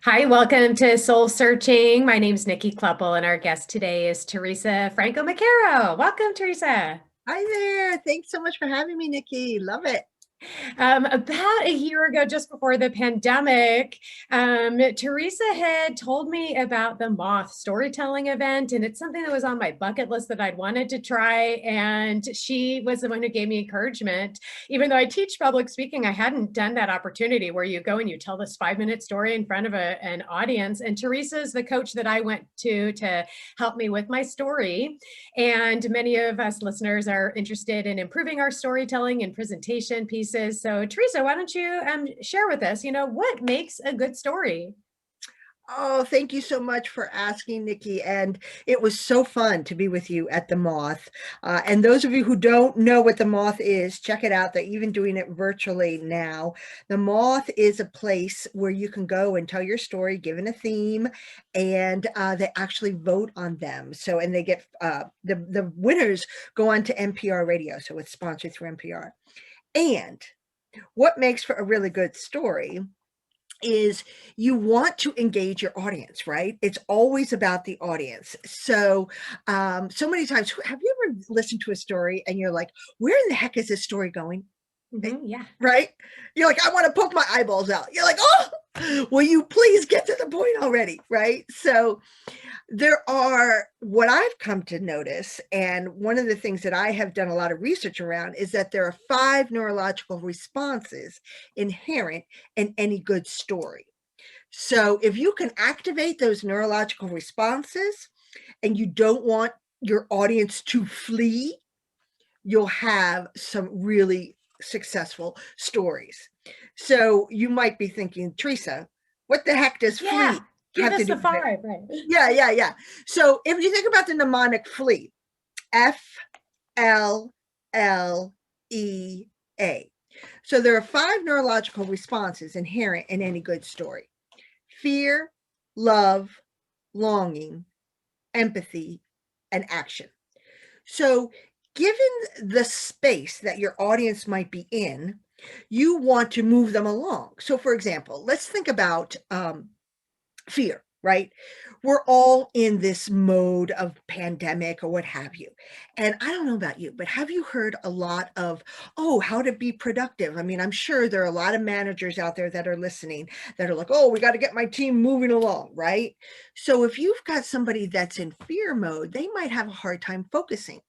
Hi, welcome to Soul Searching. My name's Nikki Kleppel, and our guest today is Theresa Francomacaro. Welcome, Theresa. Hi there. Thanks so much for having me, Nikki. Love it. About a year ago, just before the pandemic, Theresa had told me about the Moth storytelling event, and it's something that was on my bucket list that I'd wanted to try. And she was the one who gave me encouragement. Even though I teach public speaking, I hadn't done that opportunity where you go and you tell this 5 minute story in front of an audience. And Theresa is the coach that I went to help me with my story. And many of us listeners are interested in improving our storytelling and presentation pieces. So, Theresa, why don't you share with us, what makes a good story? Oh, thank you so much for asking, Nikki. And it was so fun to be with you at the Moth. And those of you who don't know what the Moth is, check it out. They're even doing it virtually now. The Moth is a place where you can go and tell your story, given a theme, and they actually vote on them. So, and they get the winners go on to NPR radio. So it's sponsored through NPR. And what makes for a really good story is you want to engage your audience, right? It's always about the audience. So many times, have you ever listened to a story and you're like, where in the heck is this story going? Yeah. Right? You're like, I want to poke my eyeballs out. You're like, oh, will you please get to the point already? Right? So there are what I've come to notice, and one of the things that I have done a lot of research around is that there are 5 neurological responses inherent in any good story. So if you can activate those neurological responses and you don't want your audience to flee, you'll have some really successful stories. So you might be thinking, Theresa, what the heck does Yeah. flee Give have to us do the with it? five, right? Yeah. So if you think about the mnemonic flee, FLLEA. So there are 5 neurological responses inherent in any good story: fear, love, longing, empathy, and action. So, given the space that your audience might be in, you want to move them along. So, for example, let's think about fear, right? We're all in this mode of pandemic or what have you. And I don't know about you, but have you heard a lot of, oh, how to be productive? I mean, I'm sure there are a lot of managers out there that are listening that are like, oh, we got to get my team moving along, right? So if you've got somebody that's in fear mode, they might have a hard time focusing.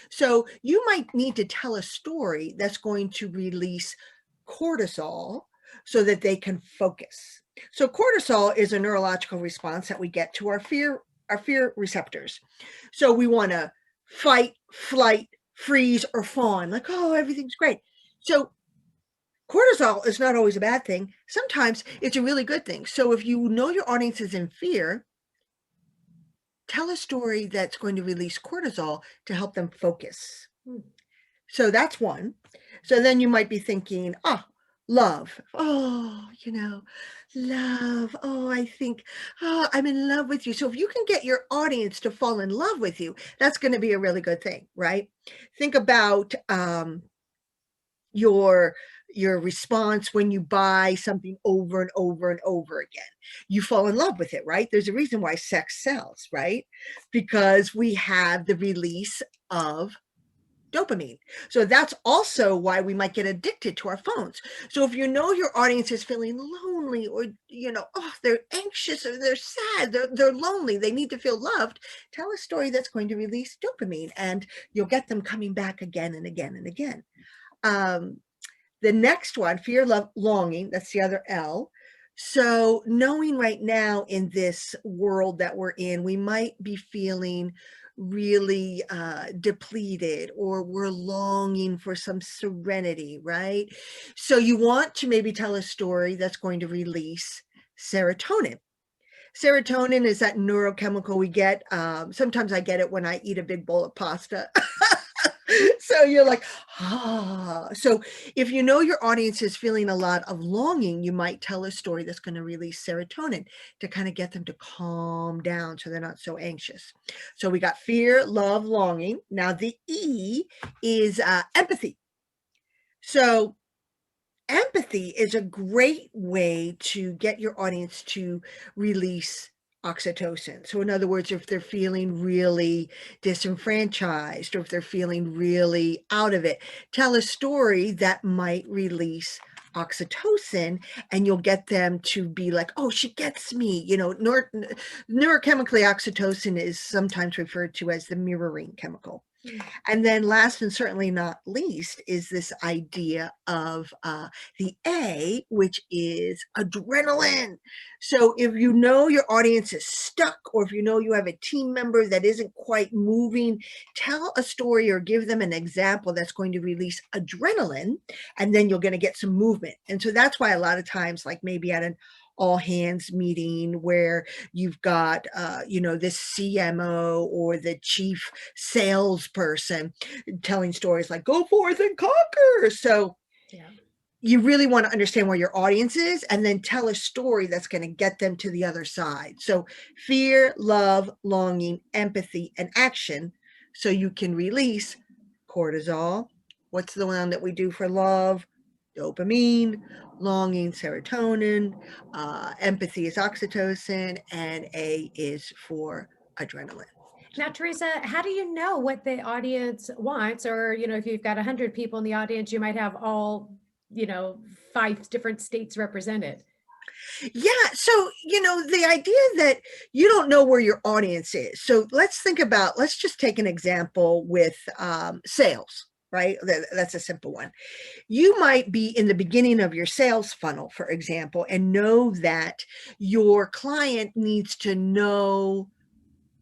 So you might need to tell a story that's going to release cortisol so that they can focus. So cortisol is a neurological response that we get to our fear receptors. So we want to fight, flight, freeze, or fawn, like, oh, everything's great. So cortisol is not always a bad thing. Sometimes it's a really good thing. So if you know your audience is in fear, tell a story that's going to release cortisol to help them focus. Hmm. So that's one. So then you might be thinking, oh, love. Oh, love. Oh, I think, oh, I'm in love with you. So if you can get your audience to fall in love with you, that's going to be a really good thing, right? Think about your your response when you buy something over and over and over again. You fall in love with it, right? There's a reason why sex sells, right? Because we have the release of dopamine. So that's also why we might get addicted to our phones. So if you know your audience is feeling lonely, or oh, they're anxious, or they're sad, they're lonely, they need to feel loved, tell a story that's going to release dopamine, and you'll get them coming back again and again and again. um, the next one, fear, love, longing, that's the other L. So knowing right now in this world that we're in, we might be feeling really depleted, or we're longing for some serenity, right? So you want to maybe tell a story that's going to release serotonin. Serotonin is that neurochemical we get. Sometimes I get it when I eat a big bowl of pasta. So you're like, ah. So if you know your audience is feeling a lot of longing, you might tell a story that's going to release serotonin to kind of get them to calm down so they're not so anxious. So we got fear, love, longing. Now the E is empathy. So empathy is a great way to get your audience to release oxytocin. So in other words, if they're feeling really disenfranchised or if they're feeling really out of it, tell a story that might release oxytocin, and you'll get them to be like, oh, she gets me. Neurochemically, oxytocin is sometimes referred to as the mirroring chemical. And then last and certainly not least is this idea of the A, which is adrenaline. So if you know your audience is stuck, or if you know you have a team member that isn't quite moving, tell a story or give them an example that's going to release adrenaline, and then you're going to get some movement. And so that's why a lot of times, like maybe at an all hands meeting where you've got, this CMO or the chief salesperson telling stories like, go forth and conquer. So Yeah. you really want to understand where your audience is and then tell a story that's going to get them to the other side. So fear, love, longing, empathy, and action. So you can release cortisol. What's the one that we do for love? Dopamine. Longing, serotonin. Empathy is oxytocin, and A is for adrenaline. Now, Theresa, how do you know what the audience wants? Or, if you've got 100 people in the audience, you might have all, 5 different states represented. Yeah. So, the idea that you don't know where your audience is. So let's just take an example with sales, right? That's a simple one. You might be in the beginning of your sales funnel, for example, and know that your client needs to know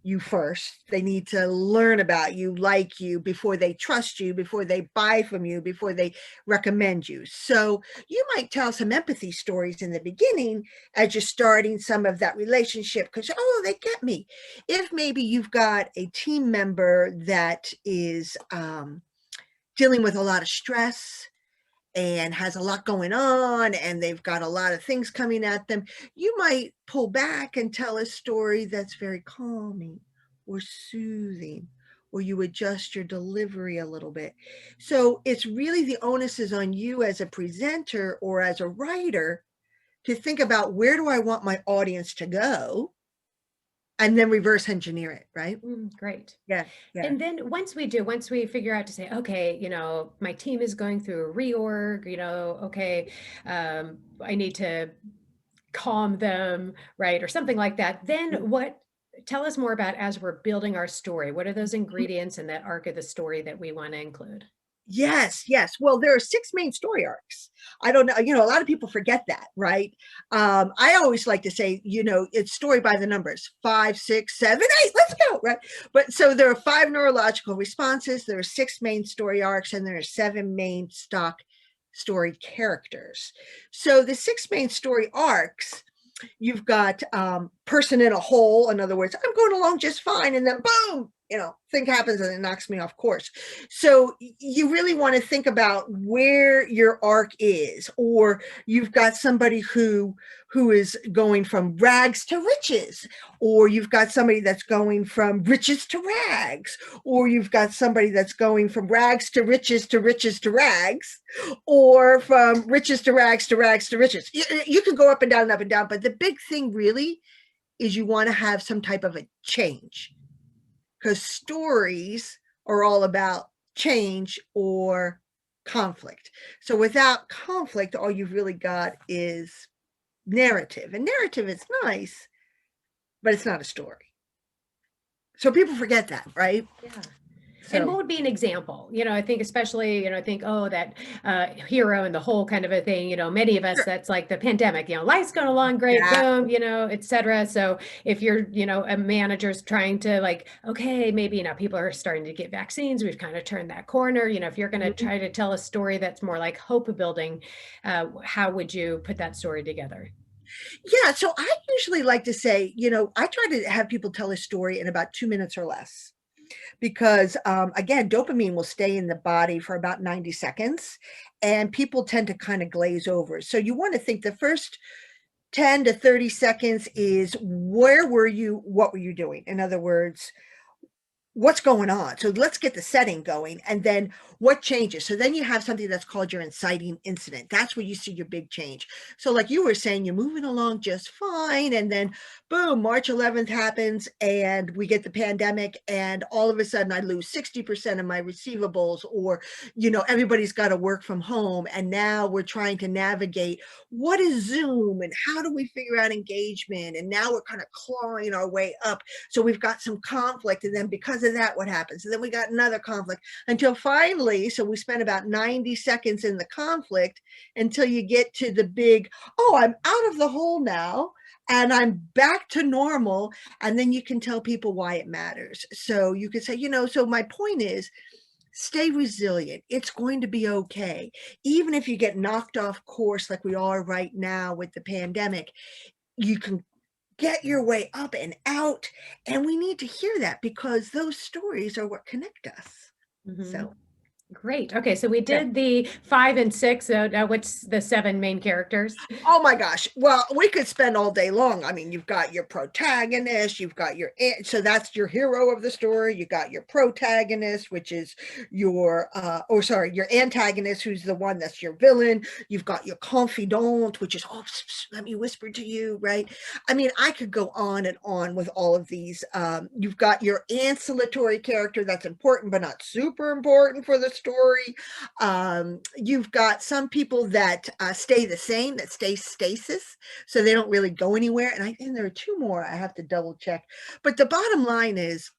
you first. They need to learn about you, like you, before they trust you, before they buy from you, before they recommend you. So you might tell some empathy stories in the beginning as you're starting some of that relationship because, oh, they get me. If maybe you've got a team member that is dealing with a lot of stress and has a lot going on and they've got a lot of things coming at them, you might pull back and tell a story that's very calming or soothing, or you adjust your delivery a little bit. So it's really, the onus is on you as a presenter or as a writer to think about, where do I want my audience to go? And then reverse engineer it, right? Great. Yeah. Yeah. And then once we figure out to say, okay, my team is going through a reorg, okay, I need to calm them, right? Or something like that. Then tell us more about, as we're building our story, what are those ingredients in that arc of the story that we want to include? Yes, yes. Well, there are 6 main story arcs. I don't know, a lot of people forget that, right? I always like to say, it's story by the numbers, 5, 6, 7, 8, let's go, right? But so there are 5 neurological responses, there are 6 main story arcs, and there are 7 main stock story characters. So the 6 main story arcs, you've got person in a hole. In other words, I'm going along just fine. And then boom, thing happens and it knocks me off course. So you really want to think about where your arc is. Or you've got somebody who is going from rags to riches, or you've got somebody that's going from riches to rags, or you've got somebody that's going from rags to riches to riches to rags, or from riches to rags to rags to riches. You can go up and down and up and down, but the big thing really is you want to have some type of a change, because stories are all about change or conflict. So without conflict, all you've really got is narrative, and narrative is nice, but it's not a story. So people forget that, right? Yeah. And what would be an example? I think especially, I think, oh, that hero and the whole kind of a thing, many of us, Sure. that's like the pandemic, life's going along great, Yeah. boom, et cetera. So if you're, a manager's trying to like, okay, maybe, people are starting to get vaccines, we've kind of turned that corner, if you're going to try to tell a story that's more like hope building, how would you put that story together? Yeah. So I usually like to say, I try to have people tell a story in about 2 minutes or less. Because again, dopamine will stay in the body for about 90 seconds, and people tend to kind of glaze over. So you want to think the first 10 to 30 seconds is, where were you? What were you doing? In other words, what's going on? So let's get the setting going. And then what changes? So then you have something that's called your inciting incident. That's where you see your big change. So like you were saying, you're moving along just fine. And then boom, March 11th happens and we get the pandemic, and all of a sudden I lose 60% of my receivables, or, everybody's got to work from home. And now we're trying to navigate what is Zoom and how do we figure out engagement? And now we're kind of clawing our way up. So we've got some conflict. And then because of that, what happens? And then we got another conflict until finally, so we spent about 90 seconds in the conflict until you get to the big, oh, I'm out of the hole now and I'm back to normal. And then you can tell people why it matters. So you could say, so my point is, stay resilient. It's going to be okay. Even if you get knocked off course like we are right now with the pandemic, you can get your way up and out. And we need to hear that because those stories are what connect us. So. Great. Okay, so we Yeah. did the 5 and 6. What's the 7 main characters? Oh my gosh. Well, we could spend all day long. I mean, you've got your protagonist, you've got so that's your hero of the story. You got your protagonist, which is your, your antagonist, who's the one that's your villain. You've got your confidant, which is, oh, let me whisper to you, right? I mean, I could go on and on with all of these. You've got your ancillary character that's important, but not super important for the story. You've got some people that stay the same, that stay stasis, so they don't really go anywhere. And I think there are 2 more I have to double check. But the bottom line is,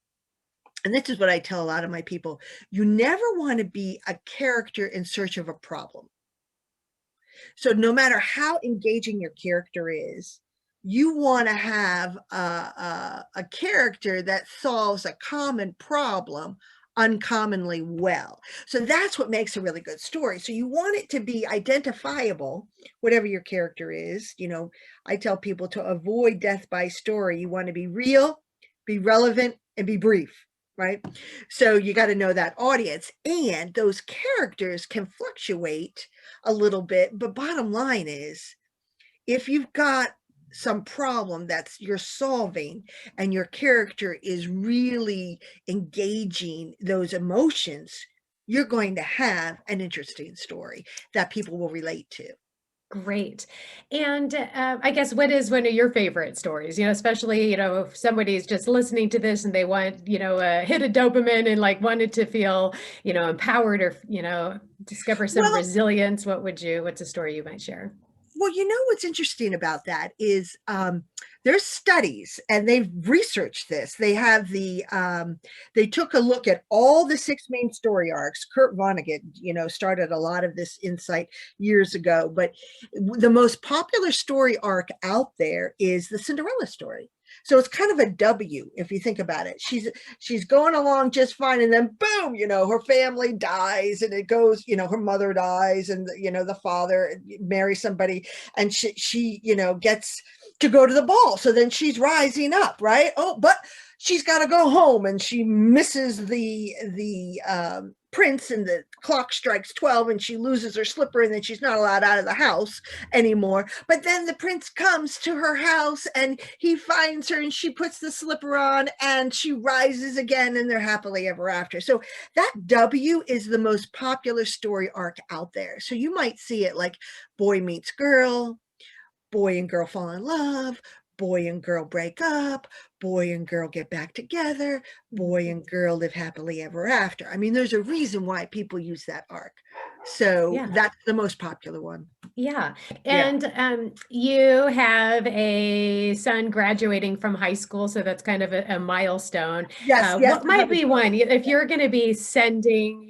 and this is what I tell a lot of my people, you never want to be a character in search of a problem. So no matter how engaging your character is, you want to have a character that solves a common problem uncommonly well. So that's what makes a really good story. So you want it to be identifiable, whatever your character is. I tell people to avoid death by story. You want to be real, be relevant, and be brief, right? So you got to know that audience, and those characters can fluctuate a little bit. But bottom line is, if you've got some problem that's you're solving and your character is really engaging those emotions, you're going to have an interesting story that people will relate to. Great. And I guess, what is one of your favorite stories? Especially, if somebody's just listening to this and they want, hit a dopamine and like wanted to feel, empowered, or, discover some Well, resilience. What's a story you might share? Well, what's interesting about that is there's studies, and they've researched this. They have they took a look at all the 6 main story arcs. Kurt Vonnegut, started a lot of this insight years ago. But the most popular story arc out there is the Cinderella story. So it's kind of a W if you think about it. She's going along just fine, and then boom, her family dies, and it goes, her mother dies, and the father marries somebody, and she gets to go to the ball. So then she's rising up, right? Oh, but she's got to go home, and she misses the prince, and the clock strikes 12, and she loses her slipper, and then she's not allowed out of the house anymore. But then the prince comes to her house, and he finds her, and she puts the slipper on, and she rises again, and they're happily ever after. So that W is the most popular story arc out there. So you might see it like boy meets girl, boy and girl fall in love, boy and girl break up, boy and girl get back together, boy and girl live happily ever after. I mean, there's a reason why people use that arc. So Yeah. that's the most popular one. Yeah. Yeah. And you have a son graduating from high school, so that's kind of a milestone. Yes, yes. What might be one, if you're going to be sending,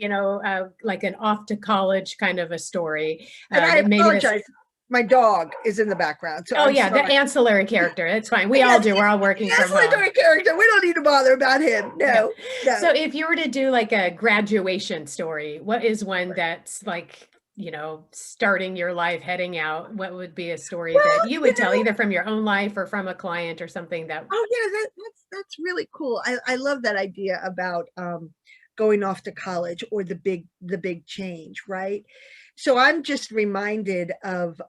like an off to college kind of a story? And I Maybe this. apologize. My dog is in the background. So Oh, I'm yeah, the sorry. ancillary character. It's fine. We all Yes, do. We're all working the from home. ancillary character. We don't need to bother about him. No, no. So if you were to do like a graduation story, what is one that's like, starting your life, heading out? What would be a story that you would tell, either from your own life or from a client or something that? Oh yeah, that's really cool. I love that idea about going off to college, or the big change, right? So I'm just reminded of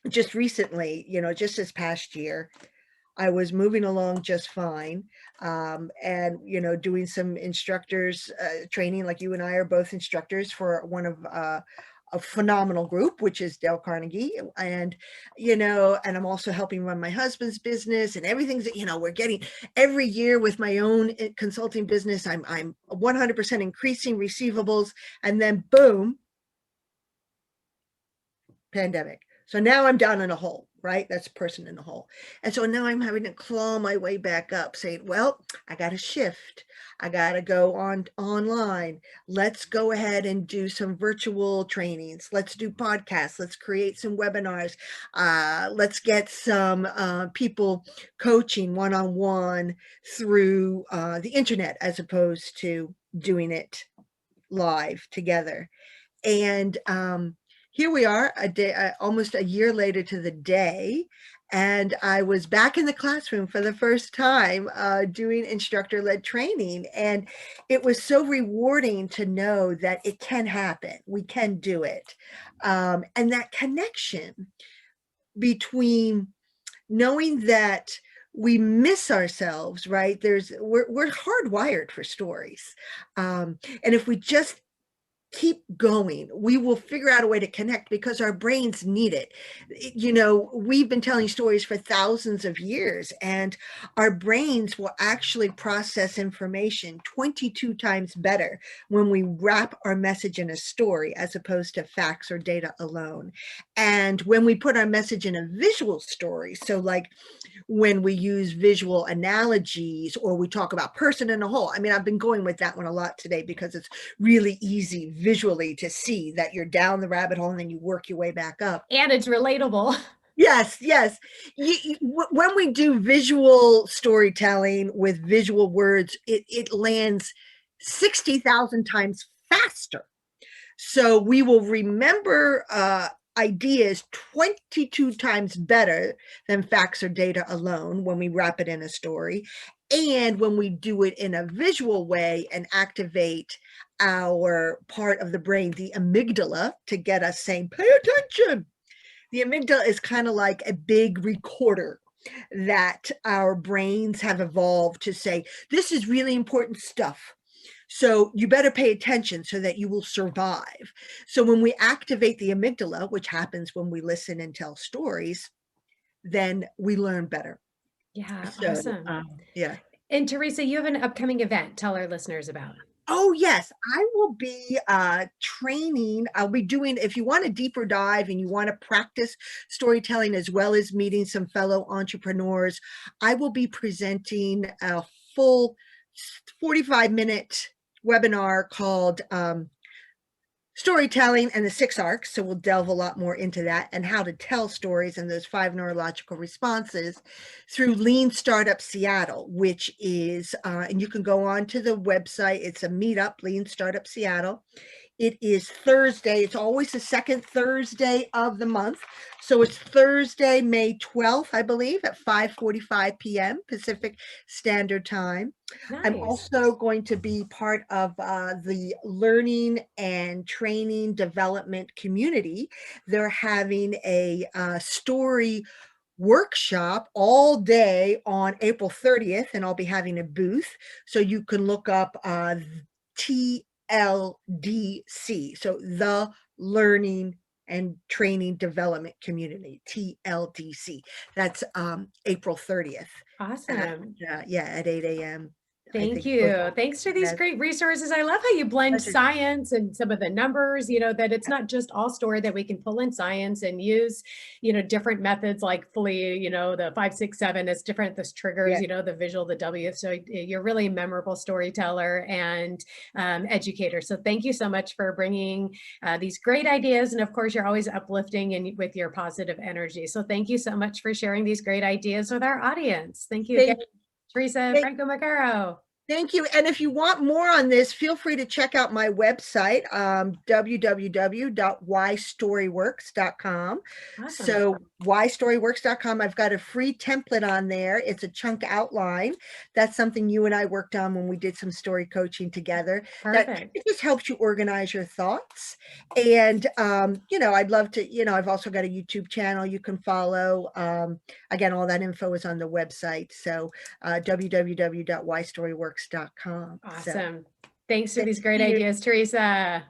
just recently, just this past year, I was moving along just fine. And, you know, doing some instructors training, like you and I are both instructors for one of a phenomenal group, which is Dale Carnegie. And, you know, and I'm also helping run my husband's business, and everything's, you know, we're getting every year with my own consulting business. I'm 100% increasing receivables, and then boom, pandemic. So now I'm down in a hole, right? That's a person in a hole. And so now I'm having to claw my way back up, saying, well, I got to shift. I got to go online. Let's go ahead and do some virtual trainings. Let's do podcasts. Let's create some webinars. Let's get some people coaching one-on-one through the internet, as opposed to doing it live together. And here we are, a day, almost a year later to the day, and I was back in the classroom for the first time doing instructor-led training. And it was so rewarding to know that it can happen. We can do it. And that connection between knowing that we miss ourselves, right? We're hardwired for stories. And if we just keep going, we will figure out a way to connect, because our brains need it. You know, we've been telling stories for thousands of years, and our brains will actually process information 22 times better when we wrap our message in a story, as opposed to facts or data alone. And when we put our message in a visual story, so like when we use visual analogies, or we talk about person in a whole. I mean, I've been going with that one a lot today, because it's really easy visually to see that you're down the rabbit hole and then you work your way back up. And it's relatable. Yes, yes. When we do visual storytelling with visual words, it lands 60,000 times faster. So we will remember ideas 22 times better than facts or data alone when we wrap it in a story. And when we do it in a visual way and activate our part of the brain, the amygdala, to get us saying, pay attention. The amygdala is kind of like a big recorder that our brains have evolved to say, this is really important stuff. So you better pay attention so that you will survive. So when we activate the amygdala, which happens when we listen and tell stories, then we learn better. Yeah, So, awesome. yeah. And Theresa, you have an upcoming event. Tell our listeners about. Oh, yes, I will be training. I'll be doing, if you want a deeper dive and you want to practice storytelling as well as meeting some fellow entrepreneurs, I will be presenting a full 45-minute webinar called Storytelling and the 6 Arcs. So we'll delve a lot more into that and how to tell stories and those 5 neurological responses through Lean Startup Seattle, which is, and you can go on to the website. It's a meetup, Lean Startup Seattle. It is Thursday. It's always the second Thursday of the month. So it's Thursday, May 12th, I believe, at 5:45 p.m. Pacific Standard Time. Nice. I'm also going to be part of the learning and training development community. They're having a story workshop all day on April 30th, and I'll be having a booth. So you can look up TLDC, so the Learning and Training Development Community, TLDC. That's April 30th. Awesome. Yeah, at 8 a.m. Thank you. Thanks for these great resources. I love how you blend science and some of the numbers, you know, that it's not just all story, that we can pull in science and use, you know, different methods like fully, you know, the 5, 6, 7, it's different, this triggers, you know, the visual, the W. So you're really a memorable storyteller and educator. So thank you so much for bringing these great ideas. And of course, you're always uplifting and with your positive energy. So thank you so much for sharing these great ideas with our audience. Thank you again. Theresa Francomacaro. Thank you. And if you want more on this, feel free to check out my website, www.whystoryworks.com. Awesome. So whystoryworks.com, I've got a free template on there. It's a chunk outline. That's something you and I worked on when we did some story coaching together. That Perfect. it just helps you organize your thoughts. And, I'd love to, I've also got a YouTube channel you can follow. Again, all that info is on the website. So www.whystoryworks.com. So Awesome. Thanks for thank these great you. ideas, Teresa.